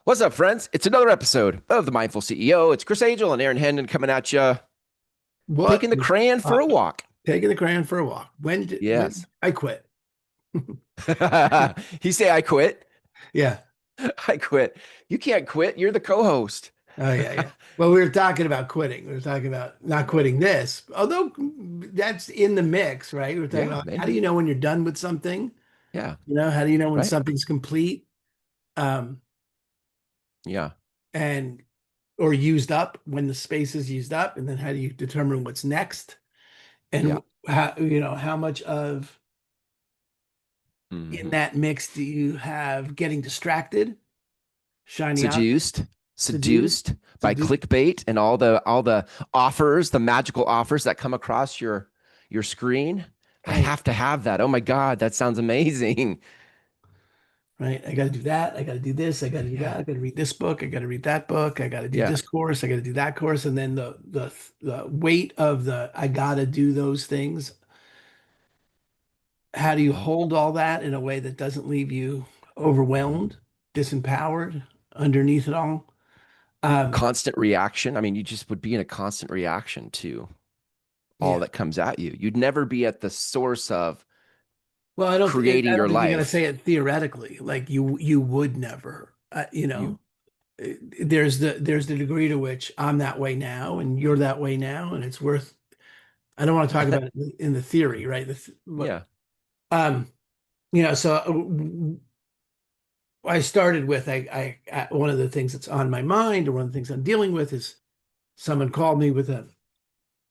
What's up, friends? It's another episode of The Mindful CEO. It's Chris Angell and Aaron Hendon coming at you, What taking the is crayon for a up? walk. Taking the Crayon for a walk. When Yes. I quit. He say, I quit. Yeah. I quit. You can't quit. You're the co-host. Oh yeah, yeah. Well, we were talking about quitting. We were talking about not quitting this, although that's in the mix, right? We were talking Yeah, about how do maybe. you know when you're done with something? Yeah, How do you know when right. something's complete? Um, Yeah, and or used up when the space is used up, and then how do you determine what's next? yeah. And how much of in Hmm. that mix do you have getting distracted, shiny Seduced, seduced, seduced by seduced. clickbait and all the offers, the magical offers that come across your screen. I Right, have to have that. Oh my God, that sounds amazing. right. I got to do that. I got to do this. I got to do that. Yeah, I got to read this book. I got to read that book. I got to do yeah. this course. I got to do that course. And then the weight of the I got to do those things. How do you hold all that in a way that doesn't leave you overwhelmed, disempowered underneath it all? Um, Constant reaction. I mean, you just would be in a constant reaction to all yeah. that comes at you. You'd never be at the source of Well, creating I don't your think you're gonna life. say it theoretically. Like you would never. You, There's the degree to which I'm that way now and you're that way now, and it's worth. I don't want to talk about it in the theory, right? yeah. Um, so I started with one of the things that's on my mind, or one of the things I'm dealing with is someone called me with an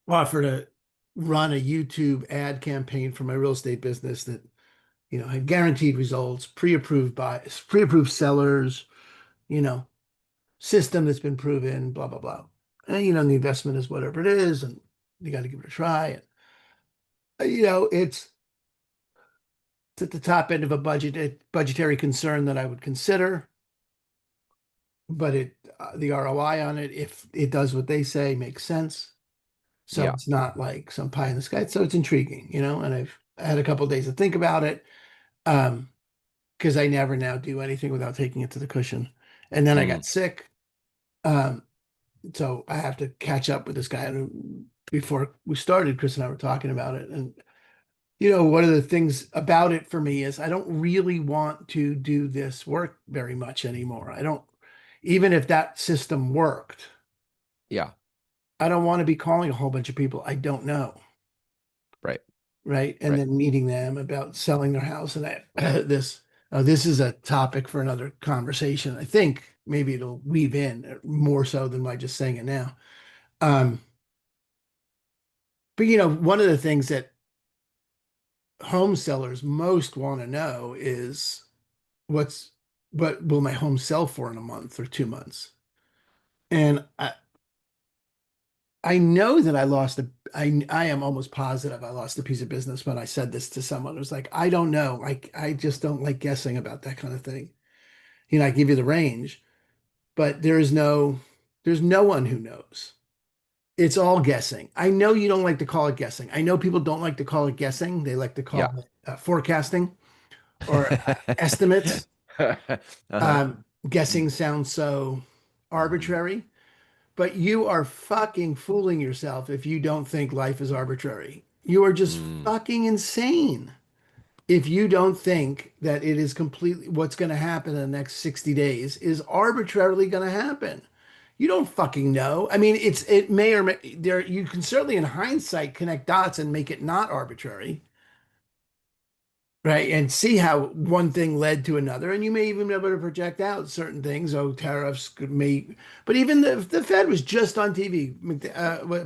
offer to run a YouTube ad campaign for my real estate business that, had guaranteed results, pre-approved sellers, you know, system that's been proven, blah, blah, blah. And, the investment is whatever it is, and you got to give it a try. And, it's at the top end of a budgetary concern that I would consider, but the ROI on it, if it does what they say, makes sense. So Yeah. it's not like some pie in the sky. So it's intriguing, and I've had a couple of days to think about it. Um, because I never now do anything without taking it to the cushion. And then I Mm, got sick. Um, so I have to catch up with this guy. And before we started, Chris and I were talking about it. And, one of the things about it for me is I don't really want to do this work very much anymore. I don't, even if that system worked, yeah. I don't want to be calling a whole bunch of people I don't know. Right. Right. And Right. then meeting them about selling their house. And this is a topic for another conversation. I think maybe it'll weave in more so than by just saying it now. Um, but one of the things that home sellers most want to know is what's what will my home sell for in a month or 2 months? And I know that I am almost positive I lost a piece of business when I said this to someone. It was like, I don't know. I just don't like guessing about that kind of thing. I give you the range, but there's no one who knows. It's all guessing. I know you don't like to call it guessing. I know people don't like to call it guessing. They like to Yeah. call it forecasting or estimates. Uh-huh. Guessing sounds so Mhm. arbitrary, but you are fucking fooling yourself if you don't think life is arbitrary. You are just Mm. fucking insane if you don't think that it is completely what's going to happen in the next 60 days is arbitrarily going to happen. You don't fucking know. I mean, it may or may there you can certainly in hindsight connect dots and make it not arbitrary, right? And see how one thing led to another. And you may even be able to project out certain things. Oh, tariffs could may, but even the Fed was just on TV.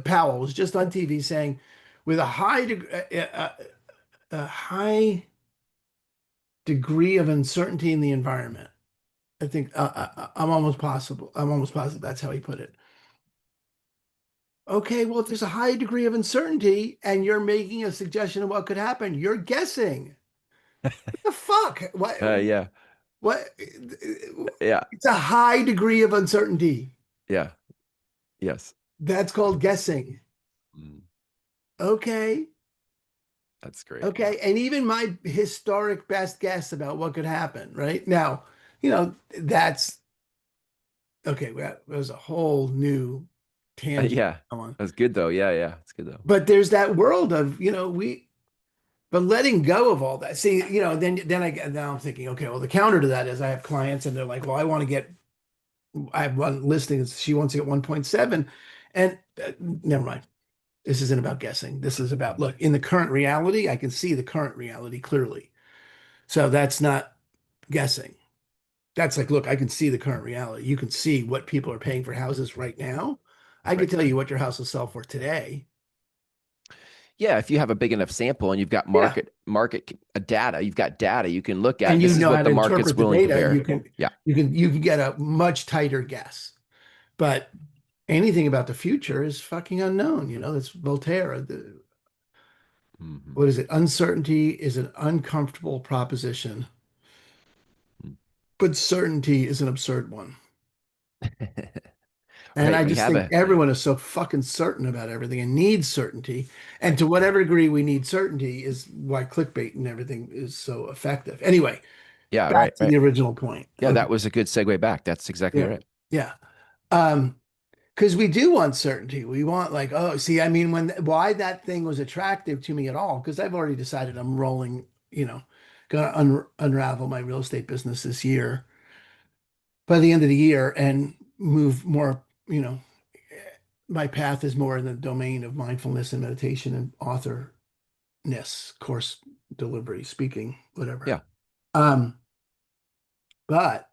Powell was just on TV saying with a high degree of uncertainty in the environment. I think I'm almost positive that's how he put it. Okay, well, if there's a high degree of uncertainty and you're making a suggestion of what could happen, you're guessing. What the fuck? What? Yeah. What? Yeah. It's a high degree of uncertainty. Yeah. Yes. That's called guessing. Mm. Okay. That's great. Okay. And even my historic best guess about what could happen, right? Now, that's Okay, that was a whole new tangent Yeah, on. that's good though. Yeah, yeah, it's good though. But there's that world of, but letting go of all that. See, now I'm thinking, okay, well, the counter to that is I have clients and they're like, well, I have one listing, she wants to get 1.7. And never mind. This isn't about guessing. This is about, look, in the current reality, I can see the current reality clearly. So that's not guessing. That's like, look, I can see the current reality. You can see what people are paying for houses right now. I Right. could tell you what your house will sell for today. Yeah, if you have a big enough sample and you've got Yeah. market data, you've got data you can look at. And you This is know what how to the market's interpret the willing to data, bear. Yeah. you can get a much tighter guess. But anything about the future is fucking unknown. That's Voltaire. Mhm. What is it? Uncertainty is an uncomfortable proposition, but certainty is an absurd one. And Right. I We just have think a everyone is so fucking certain about everything and needs certainty. And right. to whatever degree we need certainty is why clickbait and everything is so effective. Anyway, Yeah, back right, to right. the original point. Yeah, Okay. that was a good segue back. That's exactly Yeah. right. Yeah. Um, because we do want certainty. We want like, oh, see, I mean, why that thing was attractive to me at all, because I've already decided I'm rolling, gonna unravel my real estate business this year by the end of the year and move more, my path is more in the domain of mindfulness and meditation and authorness, course delivery, speaking, whatever. Yeah. Um, but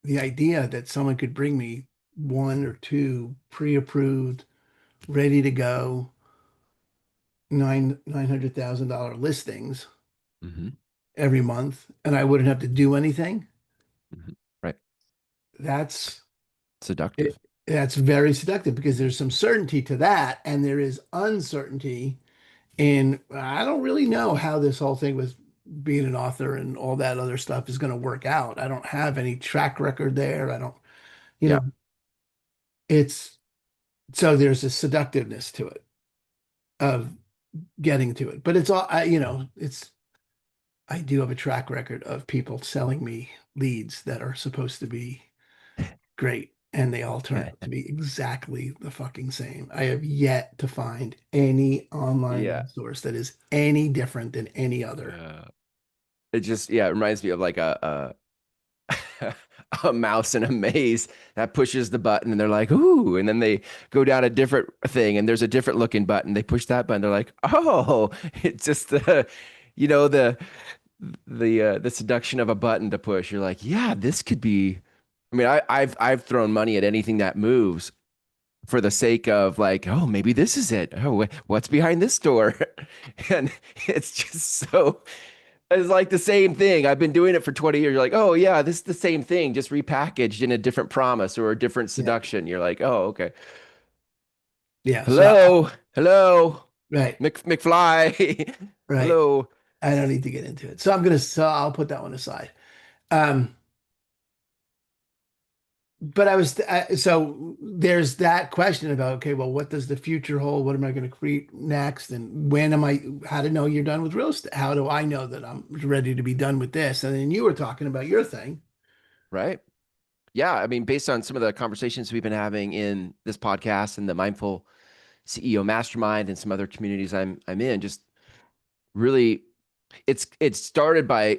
the idea that someone could bring me one or two pre-approved, ready to go $900,000 listings Hmm. every month, and I wouldn't have to do anything. Hmm. Right. That's it, Seductive. that's very seductive because there's some certainty to that, and there is uncertainty in I don't really know how this whole thing with being an author and all that other stuff is going to work out. I don't have any track record there. I don't, you Yeah. know, it's so there's a seductiveness to it of getting to it, but it's all I do have a track record of people selling me leads that are supposed to be great, and they all turn out to be exactly the fucking same. I have yet to find any online Yeah. lead source that is any different than any other. It just yeah, it reminds me of like a mouse in a maze that pushes the button and they're like, ooh, and then they go down a different thing and there's a different looking button. They push that button, they're like, oh, it's just the you know, the seduction of a button to push. You're like, yeah, this could be. I mean, I've thrown money at anything that moves for the sake of like, oh, maybe this is it. Oh, what's behind this door? And it's just so it's like the same thing. I've been doing it for 20 years. You're like, oh yeah, this is the same thing, just repackaged in a different promise or a different Yeah. seduction. You're like, oh, okay. Yeah. So, Hello, hello, right, McFly. right. Hello. I don't need to get into it. So I'll put that one aside. Um, but so there's that question about, okay, well, what does the future hold? What am I going to create next? And how to know you're done with real estate? How do I know that I'm ready to be done with this? And then you were talking about your thing. Right. Yeah, I mean, based on some of the conversations we've been having in this podcast and the Mindful CEO Mastermind and some other communities I'm in, just really, it started by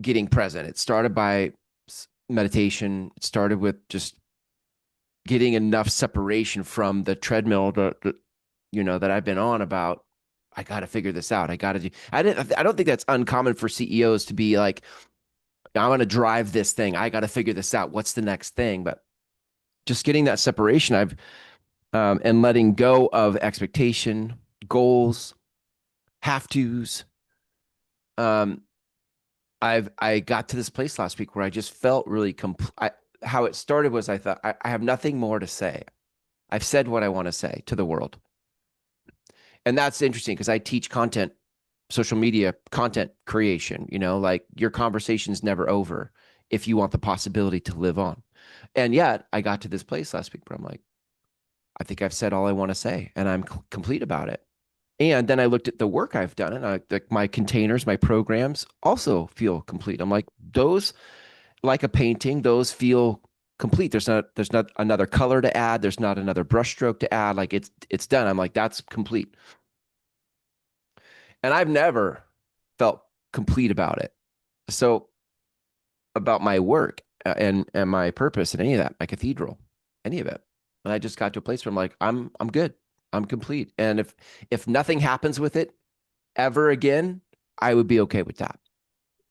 getting present. It started by meditation. It started with just getting enough separation from the treadmill that I've been on about. I got to figure this out. I got to do. I don't think that's uncommon for CEOs to be like, I'm going to drive this thing. I got to figure this out. What's the next thing? But just getting that separation, and letting go of expectation, goals, have tos. Um, I got to this place last week where I just felt really how it started was I thought I have nothing more to say. I've said what I want to say to the world, and that's interesting because I teach content, social media content creation. Like your conversation's never over if you want the possibility to live on. And yet, I got to this place last week where I'm like, I think I've said all I want to say, and I'm complete about it. And then I looked at the work I've done, and like my containers, my programs also feel complete. I'm like, those, like a painting, those feel. complete. There's not another color to add. There's not another brush stroke to add. Like it's done. I'm like, that's complete. And I've never felt complete about it. So about my work and my purpose and any of that, my cathedral, any of it. And I just got to a place where I'm like, I'm good. I'm complete. And if nothing happens with it ever again, I would be okay with that.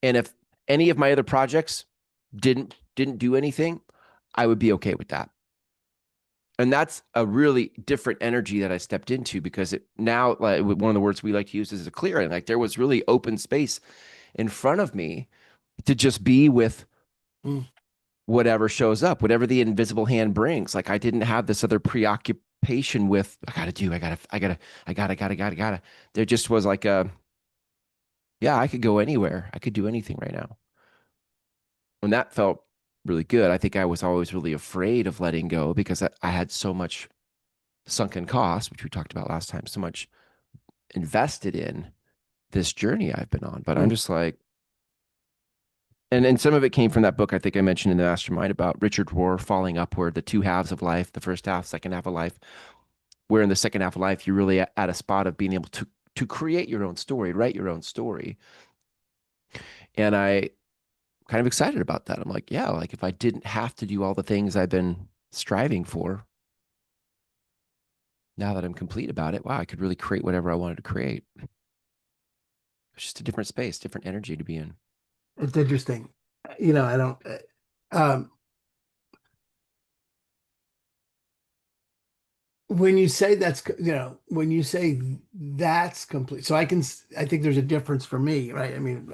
And if any of my other projects didn't do anything, I would be okay with that. And that's a really different energy that I stepped into because it now, like one of the words we like to use is a clearing. Like there was really open space in front of me to just be with Mm. whatever shows up, whatever the invisible hand brings. Like I didn't have this other preoccupation with I gotta do, I gotta. There just was like a yeah, I could go anywhere. I could do anything right now. And that felt really good. I think I was always really afraid of letting go because I had so much sunken cost, which we talked about last time, so much invested in this journey I've been on. But I'm Mm. just like, and some of it came from that book I think I mentioned in the mastermind about Richard Rohr, Falling Upward, the two halves of life, the first half, second half of life, where in the second half of life you're really at a spot of being able to create your own story, write your own story. And I kind of excited about that. I'm like, yeah, like if I didn't have to do all the things I've been striving for, now that I'm complete about it, wow, I could really create whatever I wanted to create. It's just a different space, different energy to be in. It's interesting. I don't, um, when you say when you say that's complete, so I think there's a difference for me, right? I mean,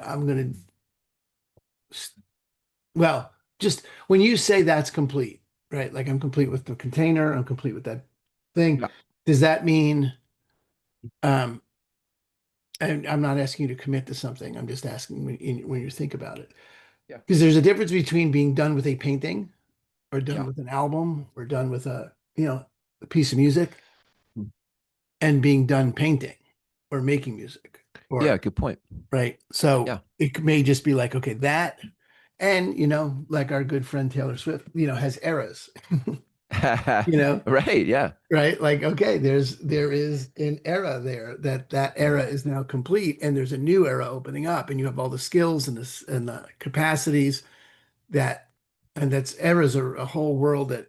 well, just when you say that's complete, right? Like I'm complete with the container, I'm complete with that thing. Yeah. Does that mean, um, and I'm not asking you to commit to something. I'm just asking when you think about it. Yeah. Because there's a difference between being done with a painting or done Yeah. with an album or done with a piece of music Mm. and being done painting or making music Yeah. or Good point. right. So Yeah. it may just be like, okay, that and like our good friend Taylor Swift, has eras, you know, Right. Yeah. right? Like, okay, there is an era there that era is now complete and there's a new era opening up and you have all the skills and the capacities that and that's eras are a whole world that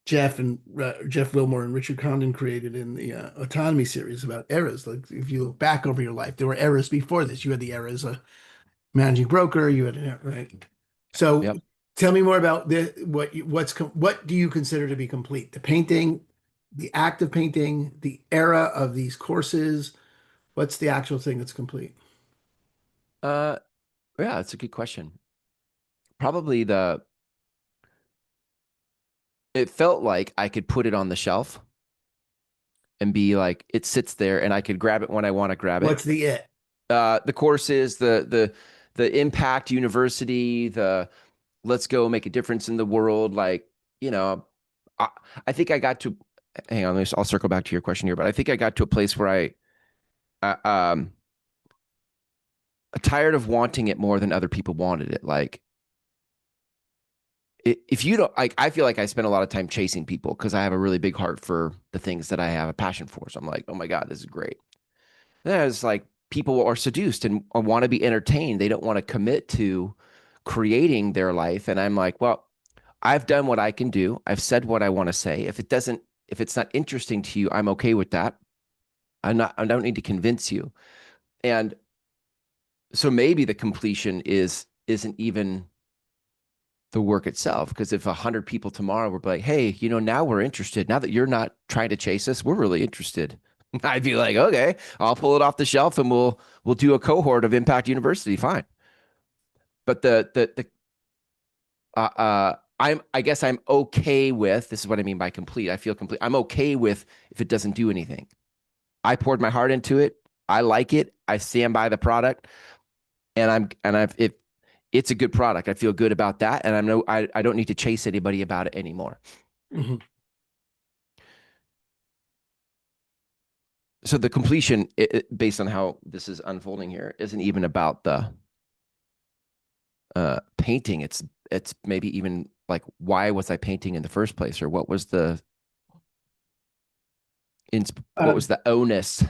Jeff Wilmore and Richard Condon created in the Autonomy series about eras. Like if you look back over your life, there were eras before this. You had the era as a managing broker. You had right. So Yep. tell me more about what do you consider to be complete? The painting, the act of painting, the era of these courses. What's the actual thing that's complete? Uh, yeah, that's a good question. Probably it felt like I could put it on the shelf and be like, it sits there and I could grab it when I want to grab it. What's the it? The courses, the impact university, the let's go make a difference in the world. Like, you know, I, I think I got to, hang on, I'll circle back to your question here, but I think I got to a place where uh, um, tired of wanting it more than other people wanted it. Like, if you don't, like, I feel like I spend a lot of time chasing people because I have a really big heart for the things that I have a passion for. So I'm like, oh my God, this is great. There's like people are seduced and want to be entertained. They don't want to commit to creating their life. And I'm like, well, I've done what I can do. I've said what I want to say. If it's not interesting to you, I'm okay with that. I don't need to convince you. And so maybe the completion isn't even the work itself. Because if 100 people tomorrow were like, hey, now we're interested. Now that you're not trying to chase us, we're really interested. I'd be like, okay, I'll pull it off the shelf and we'll do a cohort of Impact University. Fine. But I guess I'm okay with this is what I mean by complete. I feel complete. I'm okay with if it doesn't do anything. I poured my heart into it. I like it. I stand by the product, and it's a good product. I feel good about that, and I don't need to chase anybody about it anymore. Mhm. So the completion, based on how this is unfolding here, isn't even about the painting. it's maybe even like, why was I painting in the first place, or what was the what Uh, was the onus,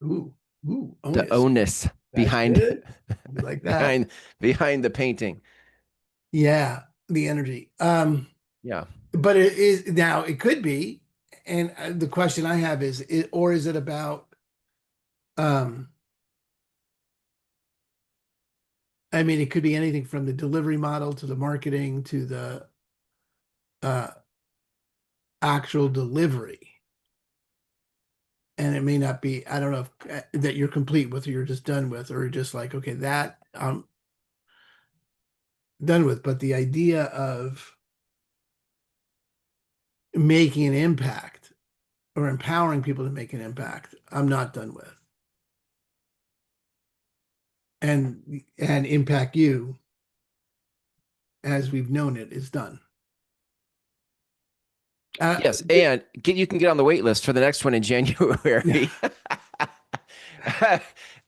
ooh, the onus. onus That's behind good. You like that? behind behind the painting. Yeah, the energy. Yeah. But it is now it could be, and the question I have is, or is it about um I mean, it could be anything from the delivery model to the marketing to the uh actual delivery. And it may not be, I don't know if that you're complete with or you're just done with, or you're just like, okay, that I'm done with. But the idea of making an impact or empowering people to make an impact, I'm not done with. And impact you as we've known it is done. Uh, Yes, and you can get on the wait list for the next one in yeah. January.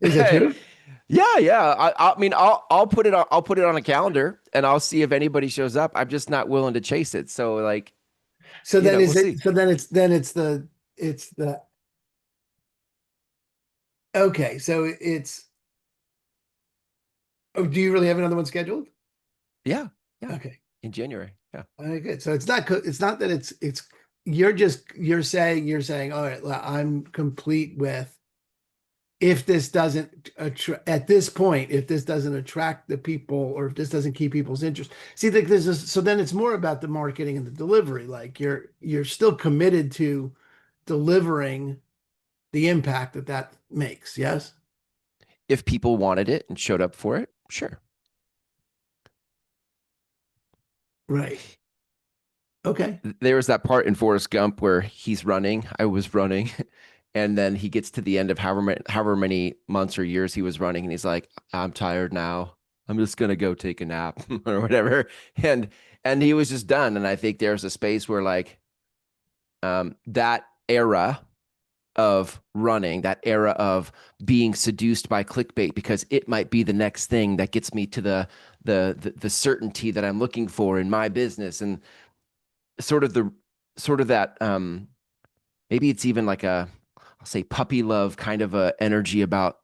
Is that true? Yeah, yeah. I mean, I'll put it on, I'll put it on a calendar, and I'll see if anybody shows up. I'm just not willing to chase it. So like, So then we'll is it see. so then it's the okay, so it's oh, do you really have another one scheduled? Yeah, yeah. Okay. In January. Yeah. Okay, good. So it's not that it's you're saying, all right, well, I'm complete with if this doesn't attract at this point, if this doesn't attract the people or if this doesn't keep people's interest. See, like this is so then it's more about the marketing and the delivery. Like you're still committed to delivering the impact that that makes. Yes. If people wanted it and showed up for it, sure. Right. Okay. There was that part in Forrest Gump where he's running. I was running. And then he gets to the end of however many months or years he was running, and he's like, "I'm tired now. I'm just gonna go take a nap or whatever." And he was just done. And I think there's a space where like that era of running, that era of being seduced by clickbait because it might be the next thing that gets me to the certainty that I'm looking for in my business, and sort of the sort of that maybe it's even like a, I'll say, puppy love kind of a energy about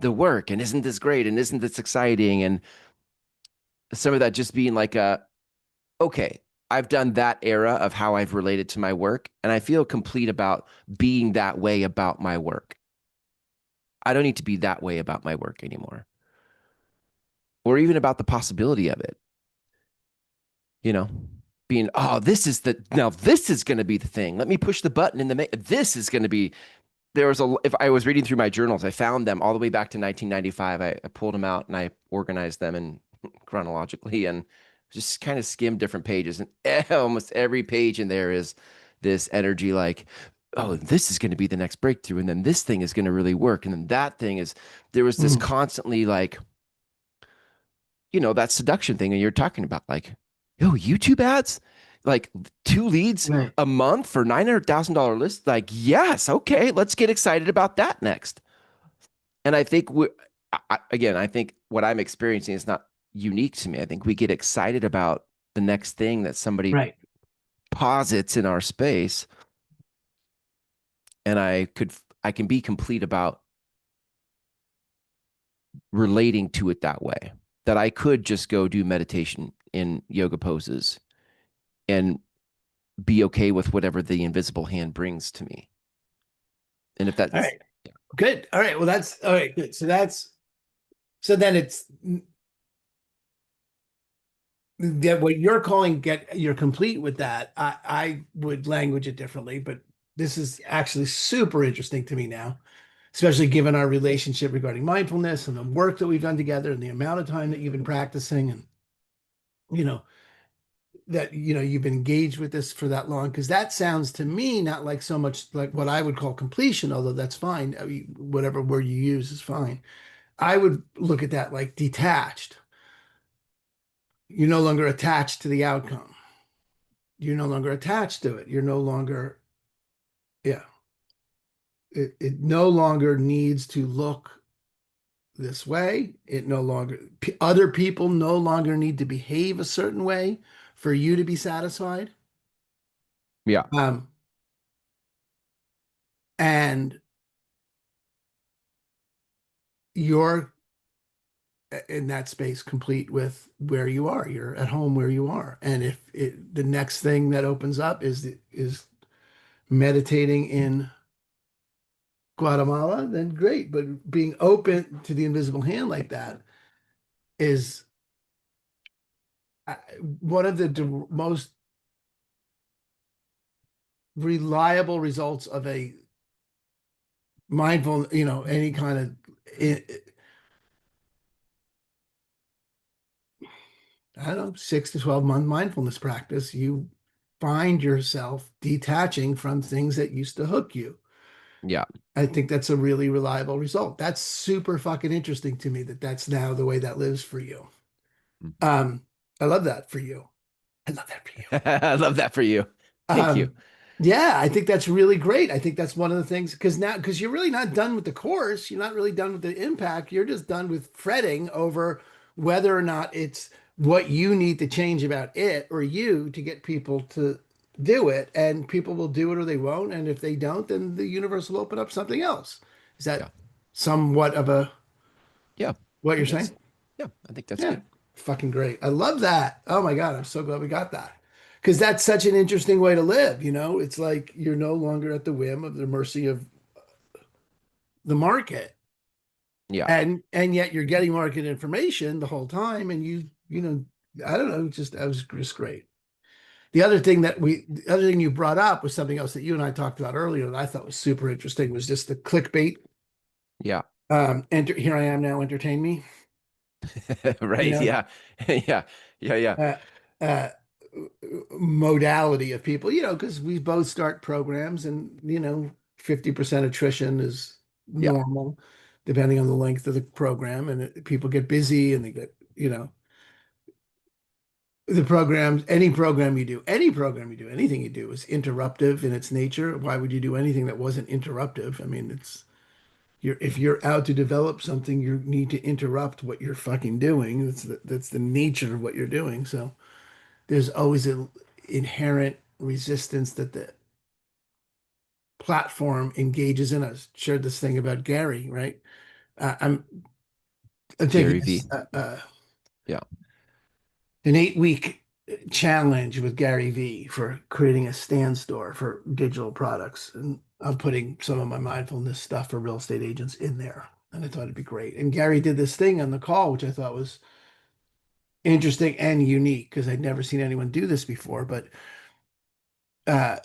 the work, and isn't this great, and isn't this exciting, and some of that just being like a, okay, I've done that era of how I've related to my work, and I feel complete about being that way about my work. I don't need to be that way about my work anymore, or even about the possibility of it, you know, being, oh, this is the, now this is going to be the thing. Let me push the button in the, this is going to be, there was a, if I was reading through my journals, I found them all the way back to 1995. I pulled them out and I organized them and chronologically, and just kind of skimmed different pages, and almost every page in there is this energy like, oh, this is going to be the next breakthrough, and then this thing is going to really work, and then that thing is, there was this Mhm. constantly like, that seduction thing, and you're talking about like, yo, YouTube ads, like 2 leads Right. a month for $900,000 list. Like, yes, okay, let's get excited about that next. And I think again, I think what I'm experiencing is not unique to me. I think we get excited about the next thing that somebody Right. posits in our space, and I can be complete about relating to it that way. That I could just go do meditation in yoga poses and be okay with whatever the invisible hand brings to me. And if All that's, right. Good. All right. Well, that's all right. Good. So then it's that what you're calling you're complete with that. I would language it differently, but this is actually super interesting to me now, especially given our relationship regarding mindfulness and the work that we've done together and the amount of time that you've been practicing and you know that you've been engaged with this for that long because that sounds to me not like so much like what I would call completion, although that's fine. I mean, whatever word you use is fine. I would look at that like detached. You're no longer attached to the outcome. You're no longer attached to it. You're no longer, yeah. It no longer needs to look. this way. Other people no longer need to behave a certain way for you to be satisfied. Yeah. Um, and you're in that space complete with where you are. You're at home where you are. And if the next thing that opens up is meditating in Guatemala, then great. But being open to the invisible hand like that is uh, one of the most reliable results of a mindful, any kind of, I don't know, 6 to 12 month mindfulness practice. You find yourself detaching from things that used to hook you. Yeah. I think that's a really reliable result. That's super fucking interesting to me that that's now the way that lives for you. Mhm. Um, I love that for you. I love that for you. I love that for you. Thank you. Um, yeah, I think that's really great. I think that's one of the things because you're really not done with the course, you're not really done with the impact. You're just done with fretting over whether or not it's what you need to change about it or you to get people to do it. And people will do it or they won't. And if they don't, then the universe will open up something else. Is Yeah. that somewhat of a Yeah. what I you're think saying? that's yeah, I think that's Yeah, good. fucking great. I love that. Oh my God, I'm so glad we got that. Because that's such an interesting way to live, you know? It's like you're no longer at the whim of the mercy of the market. Yeah. And yet you're getting market information the whole time and I don't know, just that was just great. The other thing you brought up was something else that you and I talked about earlier that I thought was super interesting was just the clickbait. Yeah. Enter here I am now, entertain me, you Right. know? Yeah. Yeah. Yeah. Yeah. uh, uh, modality of people, because we both start programs and, 50% attrition is Yeah. normal depending on the length of the program. And people get busy and they get, the programs, any program you do, anything you do is interruptive in its nature. Why would you do anything that wasn't interruptive? I mean, if you're out to develop something, you need to interrupt what you're fucking doing. That's the nature of what you're doing. So there's always an inherent resistance that the platform engages in. I shared this thing about Gary, right? I'm taking Gary this V. Yeah. an 8 week challenge with Gary V for creating a stand store for digital products, and I'm putting some of my mindfulness stuff for real estate agents in there, and I thought it'd be great. And Gary did this thing on the call, which I thought was interesting and unique because I'd never seen anyone do this before, but uh,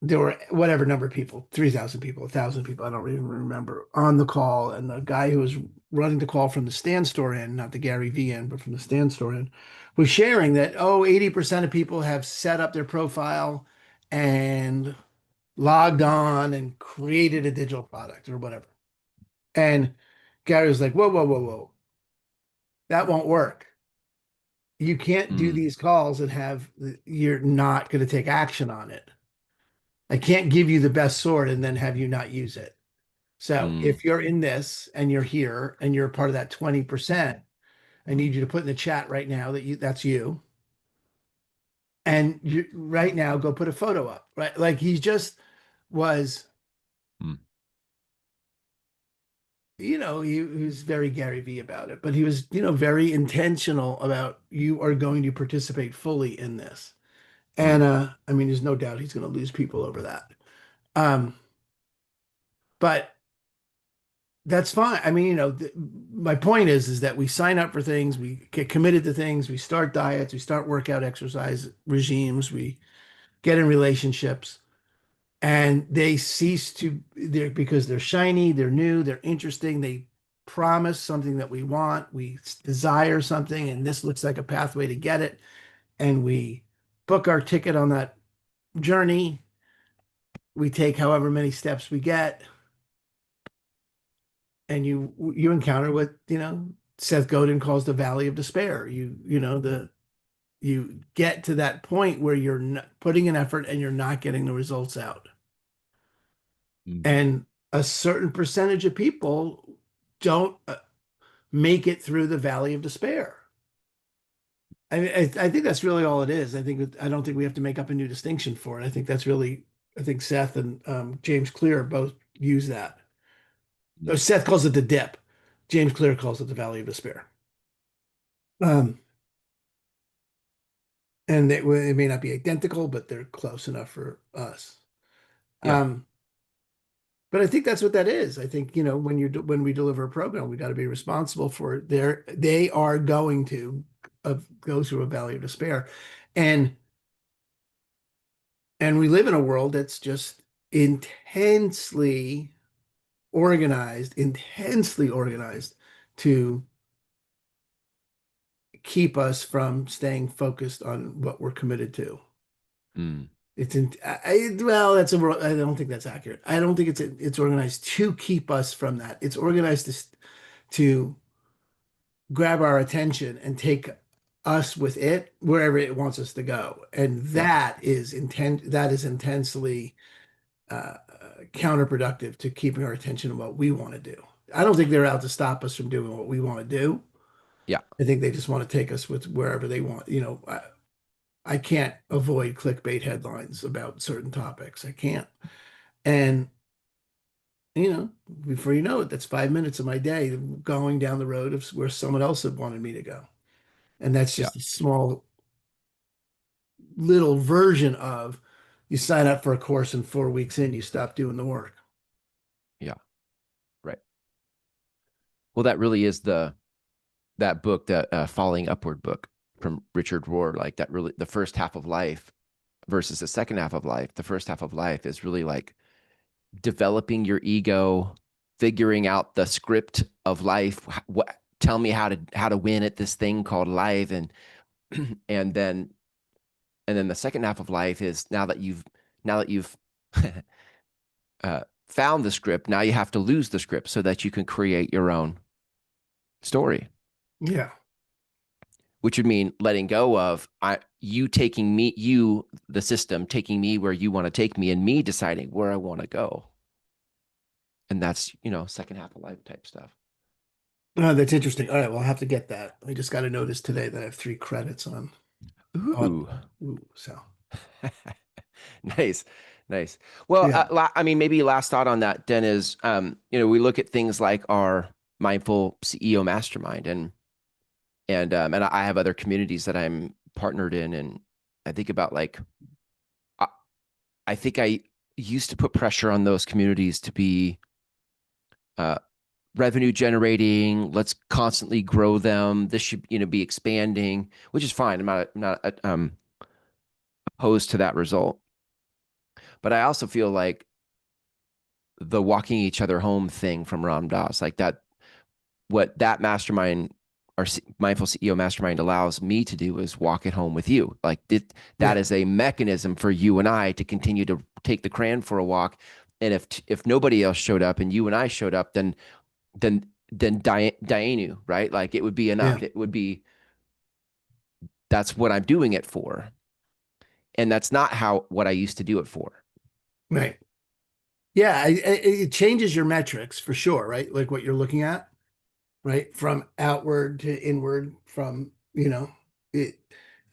there were whatever number of people, 3,000 people, 1,000 people, I don't even remember, on the call. And the guy who was running the call from the stand store end, not the Gary V end, but from the stand store end, was sharing that, 80% of people have set up their profile and logged on and created a digital product or whatever. And Gary was like, whoa, whoa, whoa, whoa, that won't work. You can't do Mm, these calls and you're not going to take action on it. I can't give you the best sword and then have you not use it. So mm, if you're in this and you're here and you're part of that 20%, I need you to put in the chat right now that's you. And you right now go put a photo up, right? Like he just was, mm, he was very Gary V about it, but he was, very intentional about you are going to participate fully in this. mm, And I mean, there's no doubt he's going to lose people over that. Um, but that's fine. I mean, my point is that we sign up for things, we get committed to things, we start diets, we start workout exercise regimes, we get in relationships, and they cease to they're because they're shiny, they're new, they're interesting, they promise something that we want, we desire something, and this looks like a pathway to get it, and we book our ticket on that journey. We take however many steps we get, and you encounter what Seth Godin calls the valley of despair. You get to that point where you're not putting an effort and you're not getting the results out, mm. and a certain percentage of people don't. make it through the valley of despair. I think that's really all it is. I don't think we have to make up a new distinction for it. I think that's really, I think Seth and James Clear both use that. Mm. Seth calls it the dip. James Clear calls it the valley of despair. Um, and it may not be identical, but they're close enough for us. Yeah. Um, but I think that's what that is. I think, when we deliver a program, we got to be responsible for it. They are going to go through a valley of despair. And we live in a world that's just intensely organized to keep us from staying focused on what we're committed to. Mm. Well, I don't think that's accurate. I don't think it's organized to keep us from that. It's organized to grab our attention and take us with it wherever it wants us to go. And Yeah. that is intensely counterproductive to keeping our attention on what we want to do. I don't think they're out to stop us from doing what we want to do. Yeah. I think they just want to take us with wherever they want. I can't avoid clickbait headlines about certain topics. I can't. And, before you know it, that's 5 minutes of my day going down the road of where someone else had wanted me to go. And that's Yeah. just a small little version of you sign up for a course and 4 weeks in, you stop doing the work. Yeah. Right. Well, that really is that book, that Falling Upward book from Richard Rohr. Like that, really, the first half of life versus the second half of life. The first half of life is really like developing your ego, figuring out the script of life. What tell me how to win at this thing called life, and then the second half of life is now that you've found the script. Now you have to lose the script so that you can create your own story, Yeah. which would mean letting go of you taking me, the system taking me where you want to take me, and me deciding where I want to go. And that's, second half of life type stuff. Oh, that's interesting. All right, well, I'll have to get that. I just got a notice today that I have 3 credits on Ooh. Audible. Ooh, so Nice, nice. Well, yeah, I mean, maybe last thought on that, Den, is we look at things like our mindful CEO mastermind, and I have other communities that I'm partnered in, and I think about, like, I, I think I used to put pressure on those communities to be uh, revenue generating. Let's constantly grow them. This should, be expanding, which is fine. I'm not opposed to that result, but I also feel like the walking each other home thing from Ram Dass, like that, what that mastermind, our mindful CEO mastermind, allows me to do is walk it home with you. Like that yeah, is a mechanism for you and I to continue to take the Crayon for a walk. And if nobody else showed up and you and I showed up, then Dianu, right? Like it would be yeah, enough. It would be, that's what I'm doing it for. And that's not what I used to do it for. right. Yeah, it changes your metrics for sure, right? Like what you're looking at, right? From outward to inward, it,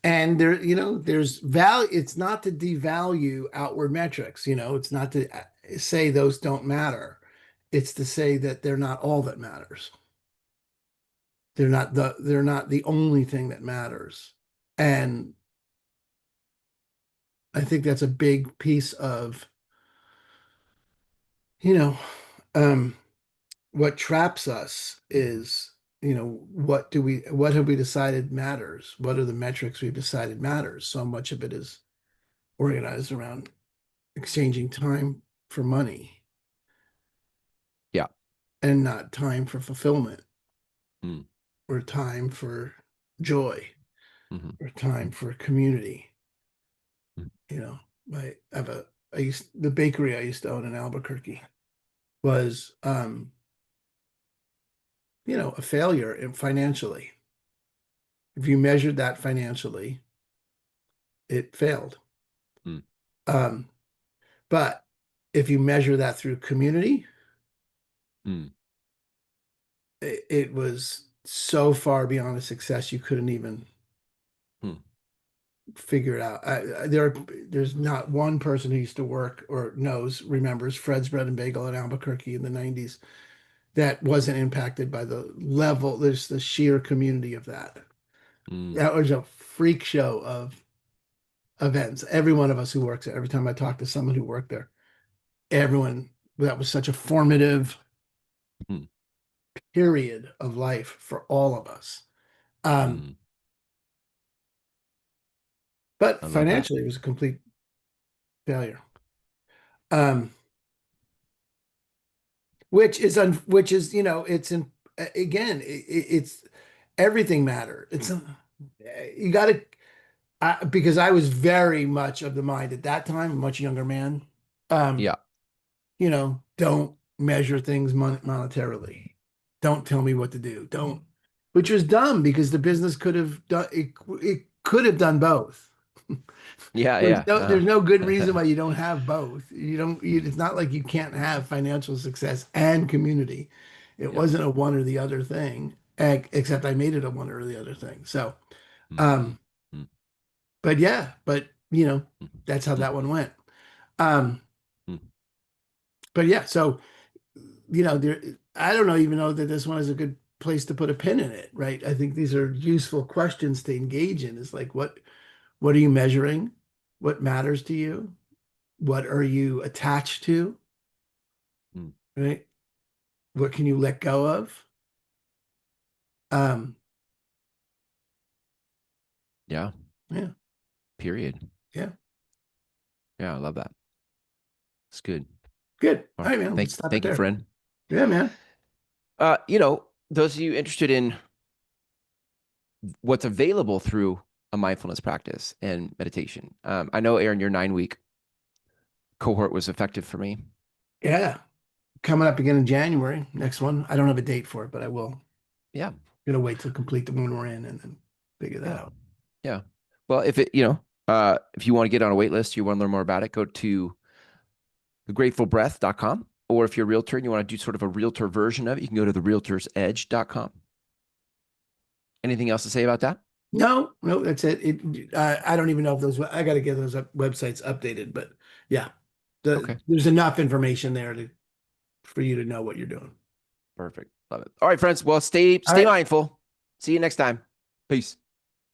and there's value. It's not to devalue outward metrics, it's not to say those don't matter. It's to say that they're not all that matters. They're not the only thing that matters. And I think that's a big piece of, you know, um, what traps us is, what have we decided matters? What are the metrics we've decided matters? So much of it is organized around exchanging time for money Yeah. and not time for fulfillment Mm. or time for joy Mm-hmm. or time for community. Mm. You know, I have a I used the bakery I used to own in Albuquerque was a failure financially. If you measured that financially, it failed. Mm. Um, but if you measure that through community, Mm. it was so far beyond a success you couldn't even Hmm. figure it out. There's not one person who used to work or remembers Fred's Bread and Bagel in Albuquerque in the 90s that wasn't impacted by the level, there's the sheer community of that. Hmm. That was a freak show of events. Every one of us who works there, every time I talk to someone who worked there, everyone, that was such a formative Hmm. period of life for all of us. Um, Hmm. but I love that. financially, it was a complete failure. Um, which is, it's in again, it's everything matter. It's you got to because I was very much of the mind at that time, a much younger man. Um, Yeah. don't measure things monetarily. Don't tell me what to do. Don't, which was dumb because the business could have done it. It could have done both. Yeah. There's Yeah. no there's no good reason why you don't have both. You don't. Hmm. It's not like you can't have financial success and community. It Yeah. wasn't a one or the other thing. Except I made it a one or the other thing. So, Hmm. um, Hmm. but yeah, but Hmm. that's how Hmm. that one went. Um, Hmm. but yeah, so I don't know even know that this one is a good place to put a pin in it, right? I think these are useful questions to engage in. Is like what are you measuring? What matters to you? What are you attached to? Hmm. Right? What can you let go of? Um, Yeah. yeah, Period. yeah. Yeah. I love that. It's good. Good. All All right. right, man. Let's stop it Thank you, there. friend. Yeah, man. Those of you interested in what's available through a mindfulness practice and meditation. I know, Aaron, your 9 week cohort was effective for me. Yeah. Coming up again in January. Next one. I don't have a date for it, but I will. Yeah. Gonna wait to complete the one we're in and then figure that Yeah. out. Yeah. Well, if you want to get on a wait list, you want to learn more about it, go to thegratefulbreath.com. Or if you're a realtor and you want to do sort of a realtor version of it, you can go to therealtorsedge.com. Anything else to say about that? No, no, that's it. I don't even know if I got to get those websites updated, but yeah, Okay. there's enough information there for you to know what you're doing. Perfect. Love it. All right, friends. Well, stay All right. mindful. See you next time. Peace.